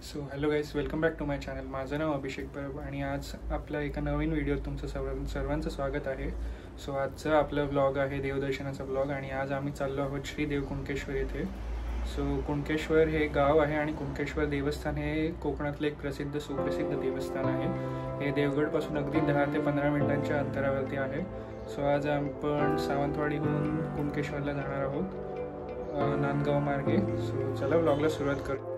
So hello guys, welcome back to my channel. माझं नाव अभिषेक परब आणि आज आपल्या एका नवीन व्हिडिओत तुमचं सर्वांचं स्वागत आहे. सो आजचा आपला व्लॉग आहे देवदर्शनाचा व्लॉग आणि आज आम्ही चाललो आहोत श्री देव कुणकेश्वर येथे. सो कुणकेश्वर हे गाव आहे आणि कुणकेश्वर देवस्थान हे कोकणातलं एक सुप्रसिद्ध देवस्थान आहे. हे देवगडपासून अगदी 10 ते 15 मिनिटांच्या अंतरावरती आहे. सो आज आपण सावंतवाडीहून कुणकेश्वरला जाणार आहोत नांदगाव मार्गे. सो चला व्लॉगला सुरुवात करू.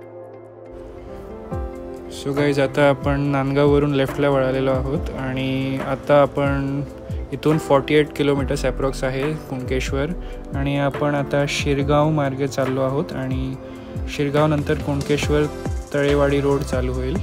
सो गाईज, आता आपण नांदगाववरून लेफ्टला वळालेलो आहोत आणि आता आपण इथून 48 किलोमीटर्स ॲप्रॉक्स आहे कुणकेश्वर आणि आपण आता शिरगाव मार्गे चाललो आहोत आणि शिरगावनंतर कुणकेश्वर तळेवाडी रोड चालू होईल.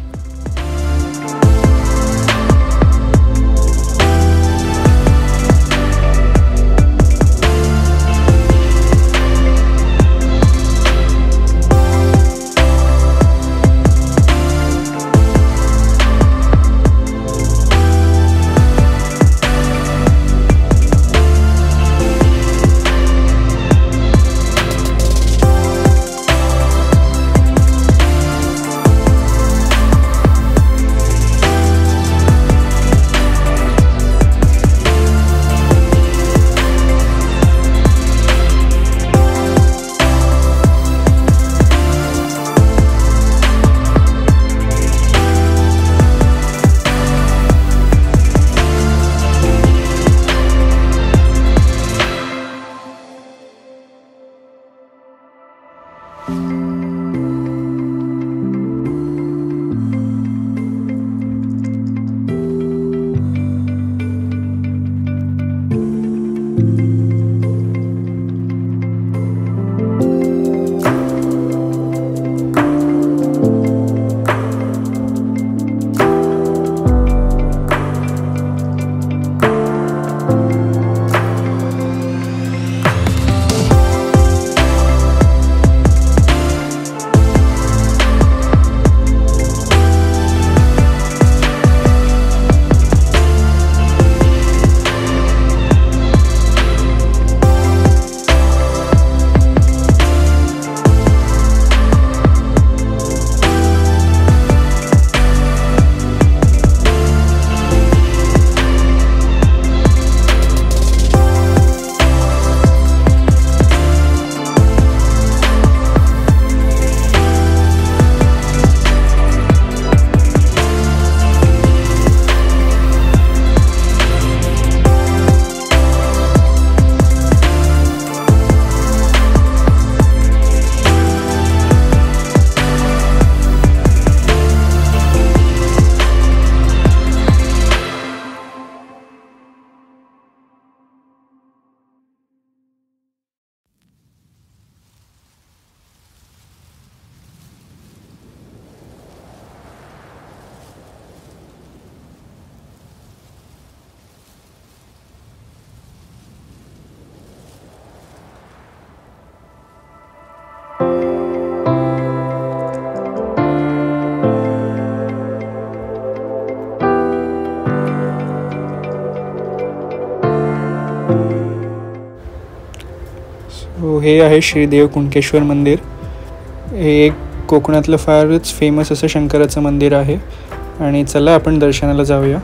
हे आहे श्रीदेव कुणकेश्वर मंदिर. हे एक कोकणातलं फारच फेमस असं शंकराचं मंदिर आहे आणि चला आपण दर्शनाला जाऊया.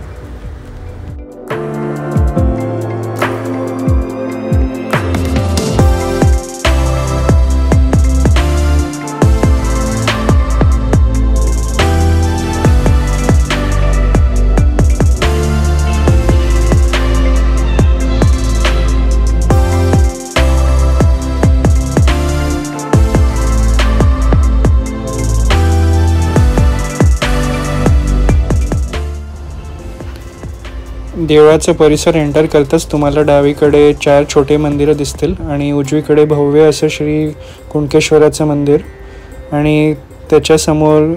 देवळाचा परिसर एंटर करताच तुम्हाला डावीकडे 4 छोटे मंदिरं दिसतील आणि उजवीकडे भव्य असं श्री कुणकेश्वराचं मंदिर आणि त्याच्यासमोर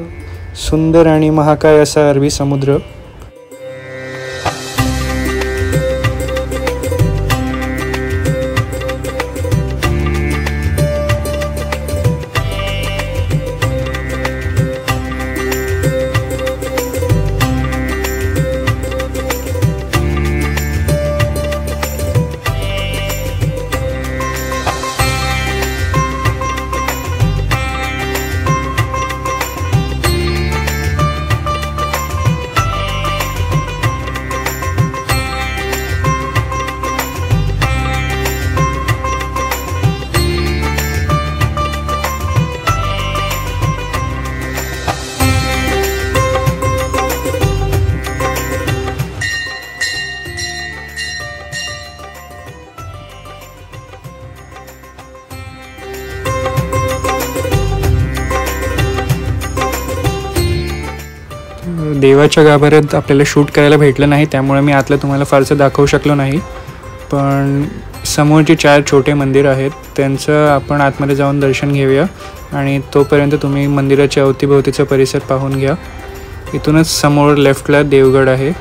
सुंदर आणि महाकाय असा अरबी समुद्र. देवाच्या गाभाऱ्यात आपल्याला शूट करायला भेटलं नाही, त्यामुळे मी आतलं तुम्हाला फारसं दाखवू शकलो नाही. पण समोरचे 4 छोटे मंदिर आहेत, त्यांचं आपण आतमध्ये जाऊन दर्शन घेऊया आणि तोपर्यंत तुम्ही मंदिराच्या अवतीभोवतीचा परिसर पाहून घ्या. इथूनच समोर लेफ्टला देवगड आहे.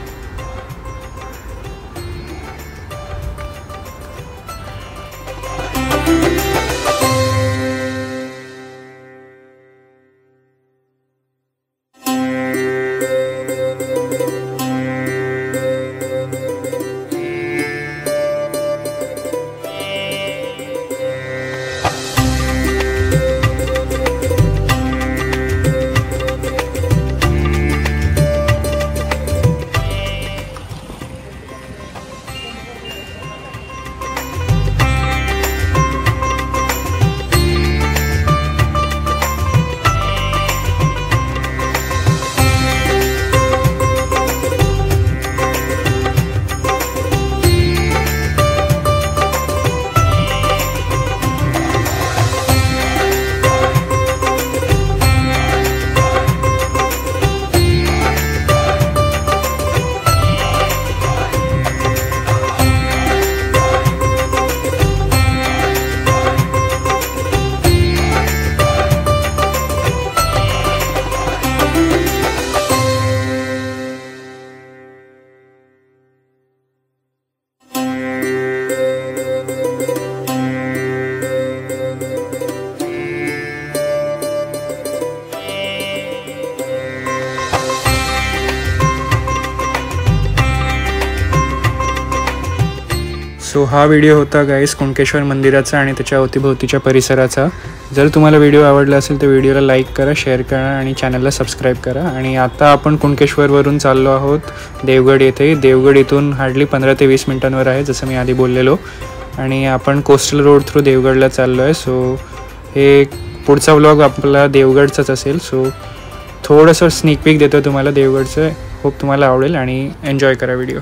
सो हा व्हिडिओ होता गाईस कुणकेश्वर मंदिराचा आणि त्याच्या अवतीभोवतीच्या परिसराचा. जर तुम्हाला व्हिडिओ आवडला असेल तर व्हिडिओला लाईक करा, शेअर करा आणि चॅनलला सबस्क्राईब करा. आणि आता आपण कुणकेश्वरवरून चाललो आहोत देवगड येथे. देवगड इथून हार्डली 15 ते 20 मिनिटांवर आहे, जसं मी आधी बोललेलो. आणि आपण कोस्टल रोड थ्रू देवगडला चाललो आहे. सो हे पुढचा व्लॉग आपला देवगडचाच असेल. सो थोडंसं स्निक पीक देतो तुम्हाला देवगडचं. होप तुम्हाला आवडेल आणि एन्जॉय करा व्हिडिओ.